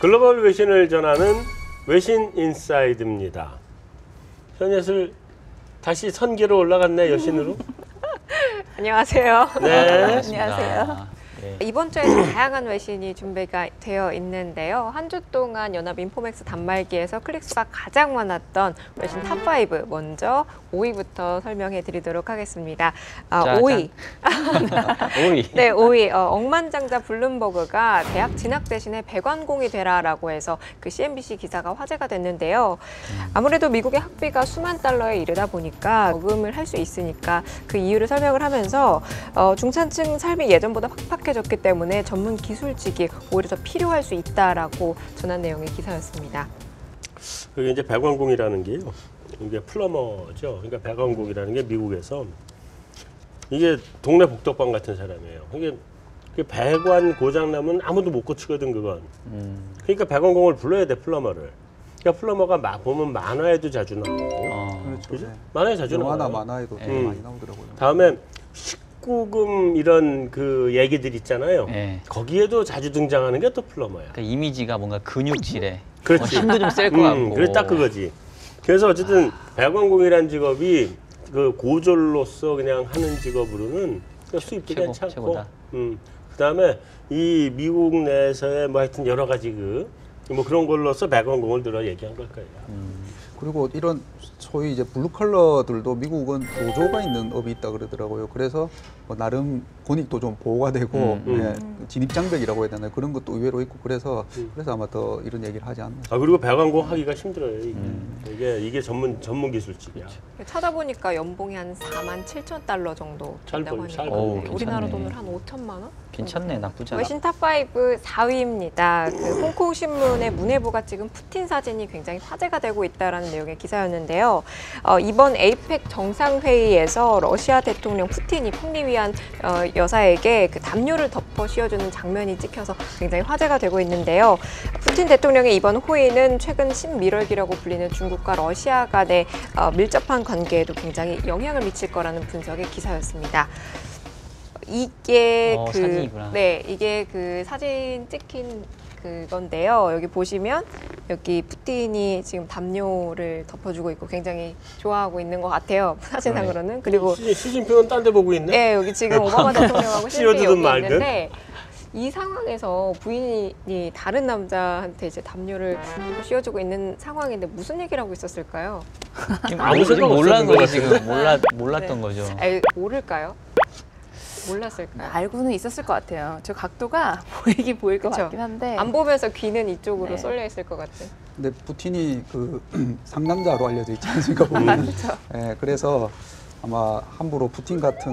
글로벌 외신을 전하는 외신 인사이드입니다. 현예슬 다시 선계로 올라갔네, 여신으로. 안녕하세요. 네. 안녕하세요. 네. 이번 주에는 다양한 외신이 준비가 되어 있는데요. 한 주 동안 연합 인포맥스 단말기에서 클릭수가 가장 많았던 외신 탑5 먼저 5위부터 설명해 드리도록 하겠습니다. 5위. 5위. 네, 5위. 억만장자 블룸버그가 대학 진학 대신에 백완공이 되라라고 해서 그 CNBC 기사가 화제가 됐는데요. 아무래도 미국의 학비가 수만 달러에 이르다 보니까 저금을 할 수 있으니까 그 이유를 설명을 하면서 중산층 삶이 예전보다 팍팍해졌기 때문에 전문 기술직이 오히려 더 필요할 수 있다라고 전한 내용의 기사였습니다. 그게 이제 백완공이라는 게요. 이게 플러머죠. 그러니까 백완공이라는 게 미국에서 이게 동네 복덕방 같은 사람이에요. 이게 백완 고장 나면 아무도 못 고치거든 그건. 그러니까 백완공을 불러야 돼 플러머를. 그러니까 플러머가 보면 만화에도 자주 나오고, 그렇죠. 그죠? 네. 만화에 자주 나와요. 영화나 만화에도 되게 많이 나오더라고요. 다음에 19금 이런 그 얘기들 있잖아요. 네. 거기에도 자주 등장하는 게 또 플러머야. 그러니까 이미지가 뭔가 근육질에 그렇지. 힘도 좀 셀 것 같고. 그래 딱 그거지. 그래서 어쨌든 백완공이라는 직업이 그 고졸로서 그냥 하는 직업으로는 수입도 최고, 괜찮고. 최고다. 그다음에 이 미국 내에서의 뭐 하여튼 여러 가지 뭐 그런 걸로서 백완공을 들어 얘기한 걸 거예요. 그리고 이런 소위 이제 블루 컬러들도 미국은 노조가 있는 업이 있다 그러더라고요. 그래서 뭐 나름 권익도 좀 보호가 되고 예, 진입장벽이라고 해야 되나요? 그런 것도 의외로 있고 그래서 아마 더 이런 얘기를 하지 않나. 그리고 백완공 하기가 힘들어요. 이게 전문 기술직이야. 찾아보니까 연봉이 한 4만 7천 달러 정도 된다고 잘 하니까 벌- 네, 우리나라 괜찮네. 돈으로 한 5천만 원? 괜찮네, 나쁘지 않아. 외신 탑5 4위입니다. 그 홍콩 신문의 문해부가 찍은 푸틴 사진이 굉장히 화제가 되고 있다라는 내용의 기사였는데요. 이번 에이펙 정상회의에서 러시아 대통령 푸틴이 펑리 위한 여사에게 그 담요를 덮어 씌워주는 장면이 찍혀서 굉장히 화제가 되고 있는데요. 푸틴 대통령의 이번 호의는 최근 신미러기라고 불리는 중국과 러시아 간의 밀접한 관계에도 굉장히 영향을 미칠 거라는 분석의 기사였습니다. 이게 사진이구나. 이게 그 사진 찍힌 그건데요. 여기 보시면 여기 푸틴이 지금 담요를 덮어주고 있고 굉장히 좋아하고 있는 것 같아요. 사진상으로는. 그리고 시진핑은 딴 데 보고 있네. 네, 여기 지금 오바마 대통령하고 시진핑이 씌워주든 여기 말든. 있는데 이 상황에서 부인이 다른 남자한테 이제 담요를 씌워주고 있는 상황인데 무슨 얘기를 하고 있었을까요? 아무 생각 몰랐는 없었는 것 거지 지금. 같은데? 몰랐던 네. 거죠. 모를까요? 몰랐을까요? 알고는 있었을 것 같아요. 저 각도가 보이긴 보일 것 그쵸? 같긴 한데. 안 보면서 귀는 이쪽으로 네. 쏠려 있을 것 같은. 근데 푸틴이 그 상남자로 알려져 있지 않습니까? 보면. 예, 그래서 아마 함부로 푸틴 같은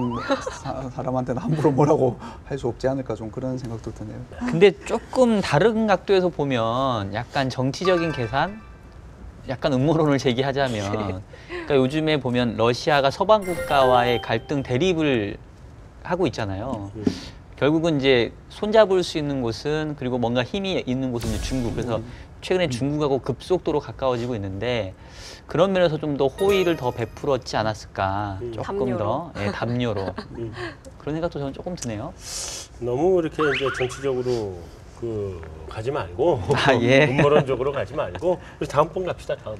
사람한테는 함부로 뭐라고 할 수 없지 않을까 좀 그런 생각도 드네요. 근데 조금 다른 각도에서 보면 약간 정치적인 계산? 약간 음모론을 제기하자면 그러니까 요즘에 보면 러시아가 서방 국가와의 갈등 대립을 하고 있잖아요. 결국은 이제 손잡을 수 있는 곳은 그리고 뭔가 힘이 있는 곳은 이제 중국. 그래서 최근에 중국하고 급속도로 가까워지고 있는데 그런 면에서 좀 더 호의를 더 베풀었지 않았을까. 조금 담요로. 더 담요로. 그런 생각도 저는 조금 드네요. 너무 이렇게 이제 정치적으로 가지 말고 예. 음모론적으로 가지 말고 우리 다음 번 갑시다. 다음.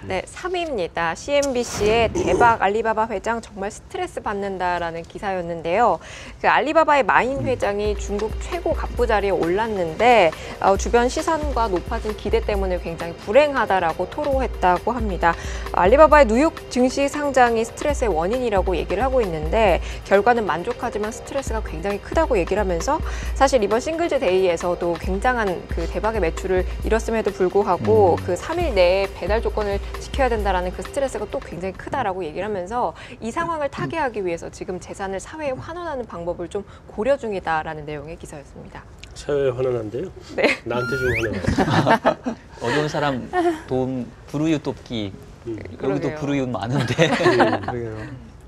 네, 3위입니다. CNBC의 대박 알리바바 회장 정말 스트레스 받는다라는 기사였는데요. 그 알리바바의 마인 회장이 중국 최고 갑부 자리에 올랐는데 주변 시선과 높아진 기대 때문에 굉장히 불행하다라고 토로했다고 합니다. 알리바바의 뉴욕 증시 상장이 스트레스의 원인이라고 얘기를 하고 있는데 결과는 만족하지만 스트레스가 굉장히 크다고 얘기를 하면서 사실 이번 싱글즈 데이에서도 굉장한 그 대박의 매출을 이뤘음에도 불구하고 그 3일 내에 배달 조건을 지켜야 된다라는 그 스트레스가 또 굉장히 크다라고 얘기를 하면서 이 상황을 타개하기 위해서 지금 재산을 사회에 환원하는 방법을 좀 고려 중이다라는 내용의 기사였습니다. 사회에 환원한데요? 네. 나한테 좀 환원해. 어려운 사람 도움, 불우이웃 돕기. 여기도 그러게요. 불우이웃 많은데. 그러게요.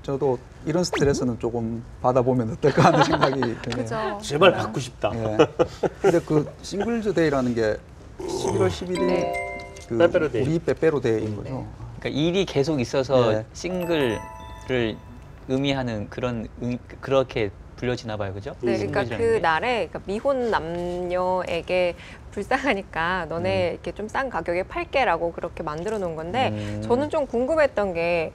저도 이런 스트레스는 조금 받아보면 어떨까 하는 생각이 드네요. 그죠. 제발 받고 싶다. 예. 근데 그 싱글즈 데이라는 게 11월 11일 네. 그 빼빼로 데이. 우리 빼빼로 데이인 거죠. 그러니까 일이 계속 있어서 네. 싱글을 의미하는 그렇게 불려지나 봐요, 그죠? 네, 그러니까 신고지라는 그 게. 날에 그러니까 미혼 남녀에게 불쌍하니까 너네 이렇게 좀 싼 가격에 팔게라고 그렇게 만들어 놓은 건데 저는 좀 궁금했던 게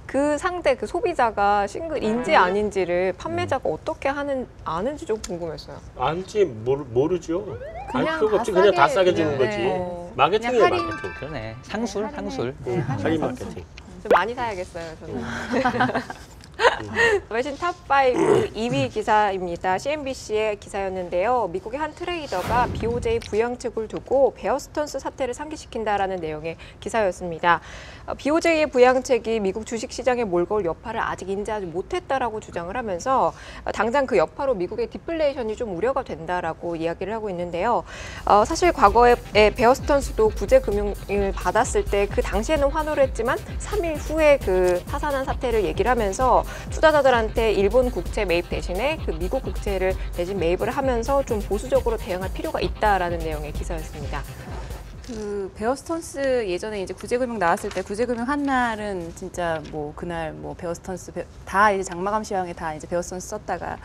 그 상대 그 소비자가 싱글인지 아닌지를 판매자가 어떻게 아는지 좀 궁금했어요. 알지 모르죠. 알 그냥 필요가 다 없지. 그냥 다 싸게 싸게 주는 네. 거지. 네. 마케팅이야 그냥 할인. 마케팅. 그러네. 상술, 할인해. 상술. 할인 마케팅. 좀 많이 사야겠어요, 저는. 외신 탑5 2위 기사입니다. CNBC의 기사였는데요. 미국의 한 트레이더가 BOJ 부양책을 두고 베어 스턴스 사태를 상기시킨다라는 내용의 기사였습니다. BOJ의 부양책이 미국 주식시장에 몰고 올 여파를 아직 인지하지 못했다라고 주장을 하면서 당장 그 여파로 미국의 디플레이션이 좀 우려가 된다라고 이야기를 하고 있는데요. 사실 과거에 베어 스턴스도 구제금융을 받았을 때 그 당시에는 환호를 했지만 3일 후에 그 파산한 사태를 얘기를 하면서 투자자들한테 일본 국채 매입 대신에 그 미국 국채를 대신 매입을 하면서 좀 보수적으로 대응할 필요가 있다라는 내용의 기사였습니다. 그 베어 스턴스 예전에 이제 구제금융 나왔을 때 구제금융 한 날은 진짜 뭐 그날 뭐 베어 스턴스 다 이제 장마감 시황에 다 이제 베어 스턴스 썼다가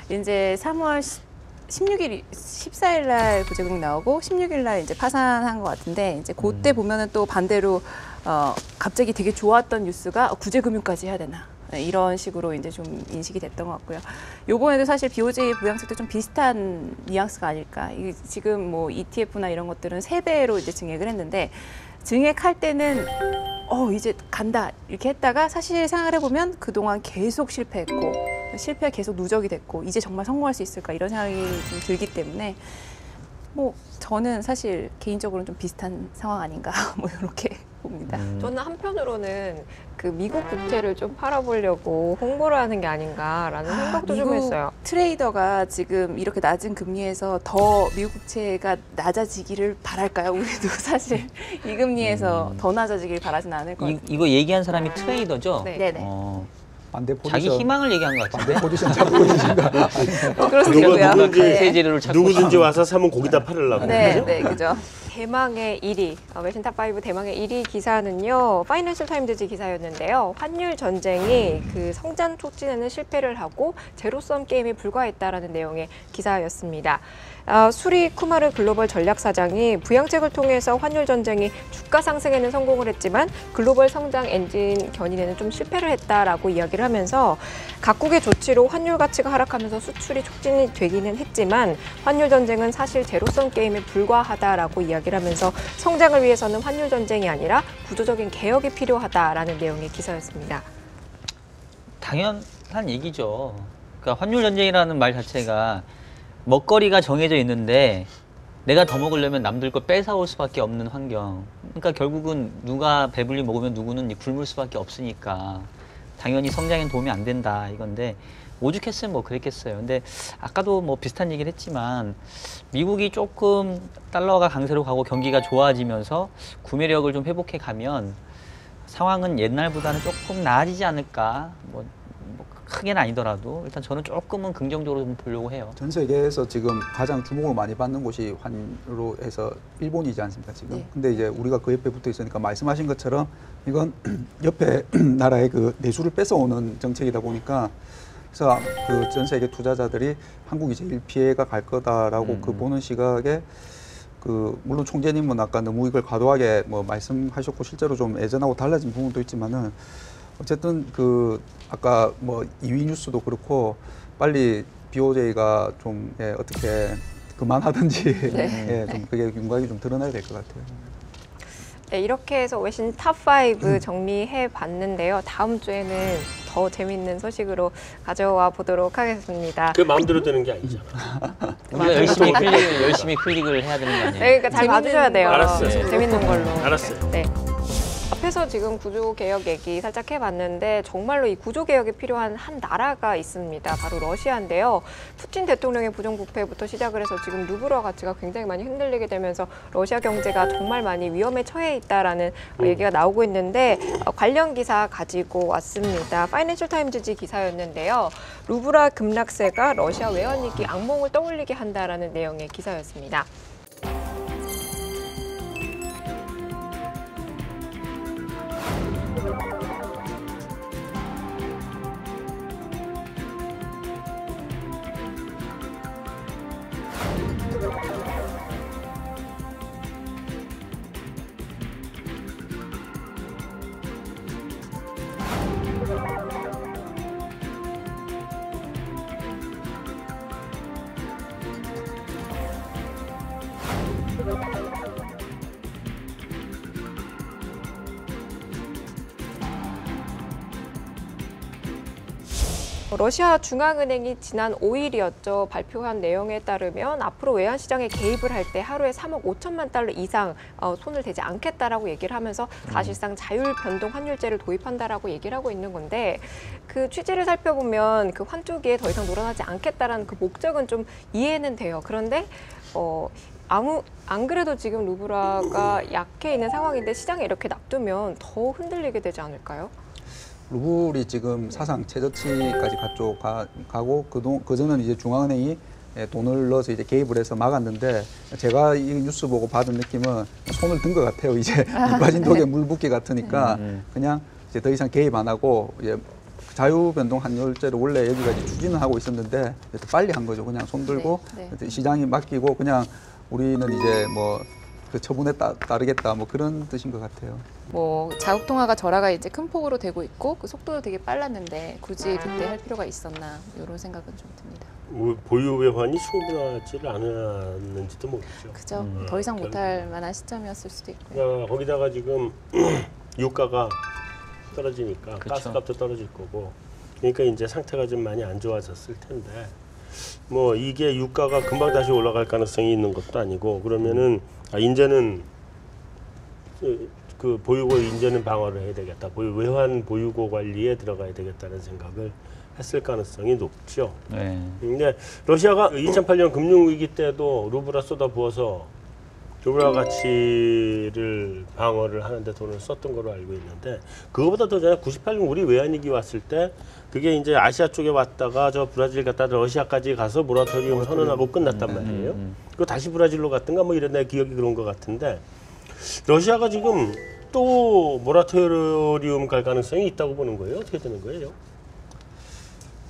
이제 3월 16일, 14일 날 구제금융 나오고 16일 날 이제 파산한 것 같은데 이제 그때 보면은 또 반대로 갑자기 되게 좋았던 뉴스가 구제금융까지 해야 되나 이런 식으로 이제 좀 인식이 됐던 것 같고요. 요번에도 사실 BOJ 부양책도 좀 비슷한 뉘앙스가 아닐까. 이게 지금 뭐 ETF나 이런 것들은 3배로 이제 증액을 했는데 증액할 때는 이제 간다 이렇게 했다가 사실 생각을 해보면 그동안 계속 실패했고 실패가 계속 누적이 됐고 이제 정말 성공할 수 있을까 이런 생각이 좀 들기 때문에 뭐 저는 사실 개인적으로는 좀 비슷한 상황 아닌가 뭐 이렇게 봅니다. 저는 한편으로는 그 미국 국채를 좀 팔아보려고 홍보를 하는 게 아닌가라는 생각도 좀 미국 했어요. 트레이더가 지금 이렇게 낮은 금리에서 더 미국 국채가 낮아지기를 바랄까요? 우리도 사실 이 금리에서 더 낮아지길 바라진 않을 것 같아요. 이거 얘기한 사람이 트레이더죠? 네. 네네. 반대 포지션. 자기 희망을 얘기한 것 같은데. 반대 포지션 잡고 계신가? 그렇더라고요. 누구든지 네. 세제를 찾고. 누구든지 와서 사면 거기다 팔으려고. 네, 그죠? 네, 그죠. 대망의 1위, 외신 탑5 대망의 1위 기사는요, 파이낸셜 타임즈 기사였는데요. 환율 전쟁이 그 성장 촉진에는 실패를 하고 제로섬 게임에 불과했다라는 내용의 기사였습니다. 수리 쿠마르 글로벌 전략사장이 부양책을 통해서 환율 전쟁이 주가 상승에는 성공을 했지만 글로벌 성장 엔진 견인에는 좀 실패를 했다라고 이야기를 하면서 각국의 조치로 환율 가치가 하락하면서 수출이 촉진이 되기는 했지만 환율 전쟁은 사실 제로섬 게임에 불과하다라고 이야기를 하면서 성장을 위해서는 환율 전쟁이 아니라 구조적인 개혁이 필요하다라는 내용의 기사였습니다. 당연한 얘기죠. 그러니까 환율 전쟁이라는 말 자체가 먹거리가 정해져 있는데 내가 더 먹으려면 남들 거 뺏어올 수밖에 없는 환경. 그러니까 결국은 누가 배불리 먹으면 누구는 굶을 수밖에 없으니까 당연히 성장에 도움이 안 된다 이건데 오죽했으면 뭐 그랬겠어요. 근데 아까도 뭐 비슷한 얘기를 했지만 미국이 조금 달러가 강세로 가고 경기가 좋아지면서 구매력을 좀 회복해 가면 상황은 옛날보다는 조금 나아지지 않을까. 뭐 크게는 아니더라도 일단 저는 조금은 긍정적으로 좀 보려고 해요. 전 세계에서 지금 가장 주목을 많이 받는 곳이 환으로 해서 일본이지 않습니까 지금? 네. 근데 이제 우리가 그 옆에 붙어 있으니까 말씀하신 것처럼 이건 옆에 나라의 그 내수를 뺏어오는 정책이다 보니까 그래서 그 전 세계 투자자들이 한국이 제일 피해가 갈 거다라고 그 보는 시각에 그 물론 총재님은 아까 너무 이걸 과도하게 뭐 말씀하셨고 실제로 좀 예전하고 달라진 부분도 있지만은 어쨌든 그 아까 뭐 2위 뉴스도 그렇고 빨리 BOJ가 좀 어떻게 그만하든지 네. 좀 그게 윤곽이 좀 드러나야 될 것 같아요. 네, 이렇게 해서 외신 탑5 정리해 봤는데요. 다음 주에는 더 재밌는 소식으로 가져와 보도록 하겠습니다. 그 마음대로 되는 게 아니잖아. 우리가 열심히 클릭을 해야 되는 거 아니에요? 네, 그러니까 잘 봐주셔야 돼요. 알았어요. 재밌는 걸로. 알았어요. 네. 앞에서 지금 구조개혁 얘기 살짝 해봤는데 정말로 이 구조개혁이 필요한 한 나라가 있습니다. 바로 러시아인데요. 푸틴 대통령의 부정부패부터 시작을 해서 지금 루블화 가치가 굉장히 많이 흔들리게 되면서 러시아 경제가 정말 많이 위험에 처해 있다라는 얘기가 나오고 있는데 관련 기사 가지고 왔습니다. 파이낸셜 타임즈 기사였는데요. 루블화 급락세가 러시아 외환위기 악몽을 떠올리게 한다라는 내용의 기사였습니다. 러시아 중앙은행이 지난 5일이었죠. 발표한 내용에 따르면 앞으로 외환 시장에 개입을 할 때 하루에 3억 5천만 달러 이상 손을 대지 않겠다라고 얘기를 하면서 사실상 자율 변동 환율제를 도입한다라고 얘기를 하고 있는 건데 그 취지를 살펴보면 그 환조기에 더 이상 놀아나지 않겠다라는 그 목적은 좀 이해는 돼요. 그런데 안 그래도 지금 루블화가 약해 있는 상황인데 시장에 이렇게 놔두면 더 흔들리게 되지 않을까요? 루블이 지금 사상 최저치까지 가고 그전은 이제 중앙은행이 돈을 넣어서 이제 개입을 해서 막았는데 제가 이 뉴스 보고 받은 느낌은 손을 든 것 같아요. 이제 물 빠진 독에 물 붓기 같으니까 그냥 이제 더 이상 개입 안 하고 이제 자유변동 환율제를 원래 여기까지 추진을 하고 있었는데 빨리 한 거죠. 그냥 손 들고 시장이 맡기고 그냥 우리는 이제 뭐 그 처분에 따르겠다 뭐 그런 뜻인 것 같아요. 뭐 자국 통화가 절하가 이제 큰 폭으로 되고 있고 그 속도도 되게 빨랐는데 굳이 그때 할 필요가 있었나 이런 생각은 좀 듭니다. 보유 외환이 충분하지를 않았는지도 모르죠. 그죠. 더 이상 못할 만한 시점이었을 수도 있고요. 그러니까 거기다가 지금 유가가 떨어지니까 그쵸. 가스값도 떨어질 거고 그러니까 이제 상태가 좀 많이 안 좋아졌을 텐데 뭐 이게 유가가 금방 다시 올라갈 가능성이 있는 것도 아니고 그러면은 이제는 그 보유고 이제는 방어를 해야 되겠다. 외환 보유고 관리에 들어가야 되겠다는 생각을 했을 가능성이 높죠. 네. 근데 러시아가 2008년 금융위기 때도 루블화 쏟아부어서 루블화 가치를 방어를 하는데 돈을 썼던 걸로 알고 있는데 그거보다 더 전에 98년 우리 외환위기 왔을 때 그게 이제 아시아 쪽에 왔다가 저 브라질 갔다 러시아까지 가서 모라토리움 선언하고 끝났단 말이에요. 그거 다시 브라질로 갔던가 뭐 이런 내 기억이 그런 것 같은데 러시아가 지금 또 모라토리움 갈 가능성이 있다고 보는 거예요? 어떻게 되는 거예요?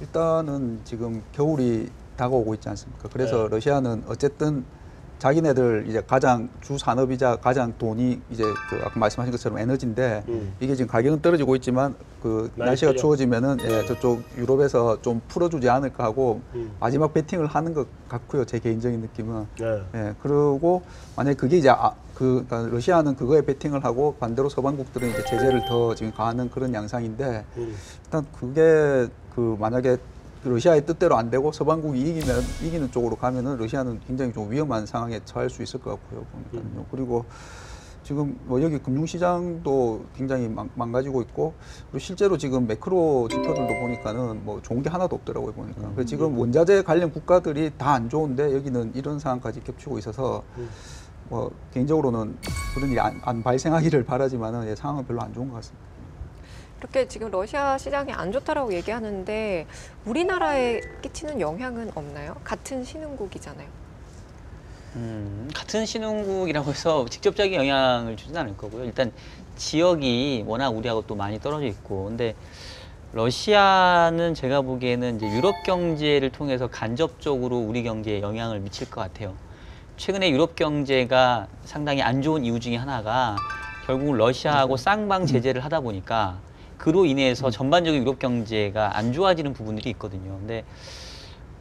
일단은 지금 겨울이 다가오고 있지 않습니까? 그래서 네. 러시아는 어쨌든 자기네들 이제 가장 주 산업이자 가장 돈이 이제 그 아까 말씀하신 것처럼 에너지인데 이게 지금 가격은 떨어지고 있지만 그 날씨가 풀려. 추워지면은 저쪽 유럽에서 좀 풀어주지 않을까 하고 마지막 배팅을 하는 것 같고요. 제 개인적인 느낌은. 네. 그리고 만약에 그게 이제 그러니까 러시아는 그거에 배팅을 하고 반대로 서방국들은 이제 제재를 더 지금 가하는 그런 양상인데 일단 그게 그 만약에 러시아의 뜻대로 안 되고 서방국이 이기는 쪽으로 가면은 러시아는 굉장히 좀 위험한 상황에 처할 수 있을 것 같고요. 보니까요. 그리고 지금 뭐 여기 금융시장도 굉장히 망가지고 있고 그리고 실제로 지금 매크로 지표들도 보니까는 뭐 좋은 게 하나도 없더라고요. 보니까. 그래서 지금 원자재 관련 국가들이 다 안 좋은데 여기는 이런 상황까지 겹치고 있어서 뭐 개인적으로는 그런 일이 안 발생하기를 바라지만은 상황은 별로 안 좋은 것 같습니다. 이렇게 지금 러시아 시장이 안 좋다라고 얘기하는데 우리나라에 끼치는 영향은 없나요? 같은 신흥국이잖아요. 같은 신흥국이라고 해서 직접적인 영향을 주진 않을 거고요. 일단 지역이 워낙 우리하고 또 많이 떨어져 있고, 근데 러시아는 제가 보기에는 이제 유럽 경제를 통해서 간접적으로 우리 경제에 영향을 미칠 것 같아요. 최근에 유럽 경제가 상당히 안 좋은 이유 중에 하나가 결국 러시아하고 쌍방 제재를 하다 보니까 그로 인해서 전반적인 유럽 경제가 안 좋아지는 부분들이 있거든요. 근데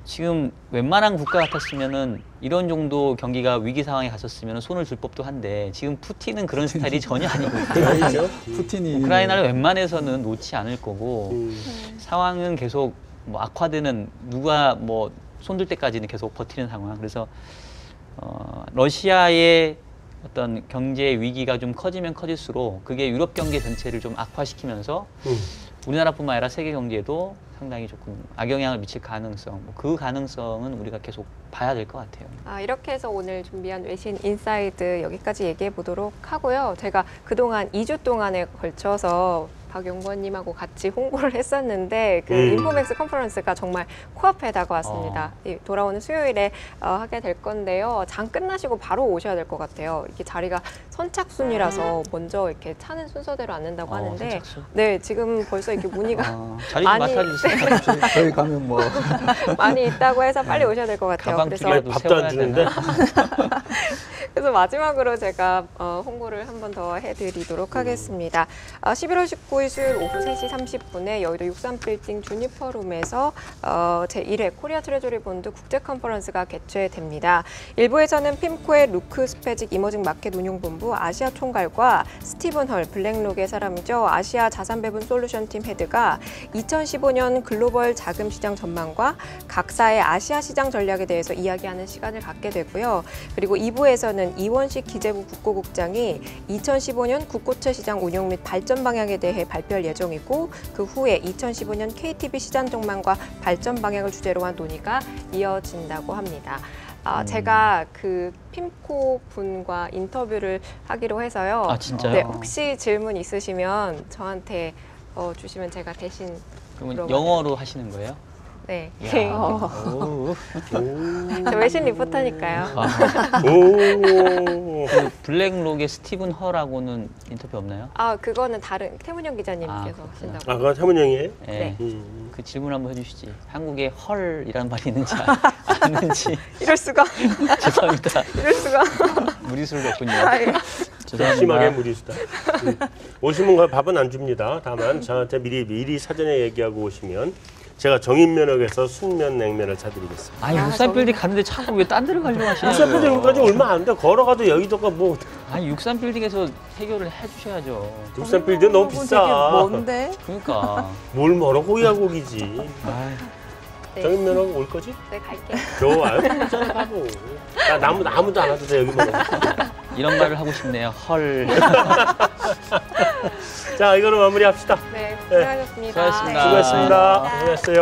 지금 웬만한 국가 같았으면은 이런 정도 경기가 위기 상황에 갔었으면 손을 줄 법도 한데 지금 푸틴은 그런 스타일이 전혀 아니고 아니죠. 푸틴이 우크라이나를 웬만해서는 놓지 않을 거고 상황은 계속 뭐 악화되는 누가 뭐 손들 때까지는 계속 버티는 상황. 그래서 러시아의 어떤 경제 위기가 좀 커지면 커질수록 그게 유럽 경제 전체를 좀 악화시키면서 우리나라뿐만 아니라 세계 경제에도 상당히 조금 악영향을 미칠 가능성, 그 가능성은 우리가 계속 봐야 될 것 같아요. 이렇게 해서 오늘 준비한 외신 인사이드 여기까지 얘기해 보도록 하고요. 제가 그동안 2주 동안에 걸쳐서 박 연구원님하고 같이 홍보를 했었는데 그 음. 인포맥스 컨퍼런스가 정말 코앞에 다가왔습니다. 이 돌아오는 수요일에 하게 될 건데요. 장 끝나시고 바로 오셔야 될 것 같아요. 이게 자리가 선착순이라서 먼저 이렇게 차는 순서대로 앉는다고 하는데 선착순. 네, 지금 벌써 이렇게 문의가 자리 좀 많이- 맡아주세요. 저희 가면 뭐 많이 있다고 해서 빨리 오셔야 될 것 같아요. 가방 그래서 필요해도 밥도 세워야 안 주는데. 되나? 그래서 마지막으로 제가 홍보를 한 번 더 해드리도록 하겠습니다. 11월 19일 수요일 오후 3시 30분에 여의도 63빌딩 주니퍼룸에서 제1회 코리아 트레저리 본드 국제 컨퍼런스가 개최됩니다. 일부에서는 핌코의 루크 스페직 이머징 마켓 운용본부 아시아 총괄과 스티븐 헐 블랙록의 사람이죠. 아시아 자산배분 솔루션 팀 헤드가 2015년 글로벌 자금 시장 전망과 각사의 아시아 시장 전략에 대해서 이야기하는 시간을 갖게 되고요. 그리고 2부에서는 이원식 기재부 국고국장이 2015년 국고채 시장 운용 및 발전 방향에 대해 발표할 예정이고 그 후에 2015년 KTB 시장 전망과 발전 방향을 주제로 한 논의가 이어진다고 합니다. 제가 그 핌코 분과 인터뷰를 하기로 해서요. 아, 진짜요? 네, 혹시 질문 있으시면 저한테 주시면 제가 대신 그러면 물어봐요. 영어로 하시는 거예요? 네. 이야. 오. 저 외신 리포터니까요. 오. 그 블랙록의 스티븐 허라고는 인터뷰 없나요? 그거는 다른 태문영 기자님께서 그렇구나. 하신다고. 아, 그건 태문형이에요? 네. 네. 그 질문 한번 해주시지. 한국에 헐이라는 말이 있는지 아는지. 이럴 수가. 죄송합니다. 이럴 수가. 무리수를 뒀군요. 예. 심하게 죄송합니다. 무리수다. 오시면 거 밥은 안 줍니다. 다만 저한테 미리 사전에 얘기하고 오시면 제가 정인면역에서 순면 냉면을 사드리겠습니다. 아니 육산빌딩 갔는데 자꾸 왜 딴 데로 가려고 하시냐고요. 육산빌딩 여기까지 얼마 안 돼. 걸어가도 여의도가 뭐 아니 육산빌딩에서 해결을 해주셔야죠. 육산빌딩 너무 되게 비싸. 먼데? 그러니까. 뭘 멀어 호야곡이지. 아이, 네. 정인면허 올 거지? 네, 갈게요. 좋아요. 괜찮아 바보. 나 아무도 안 와도 돼 여기만. 이런 말을 하고 싶네요. 헐. 자 이거로 마무리합시다. 네, 고생하셨습니다. 수고하셨습니다. 수고했습니다. 네. 수고했어요.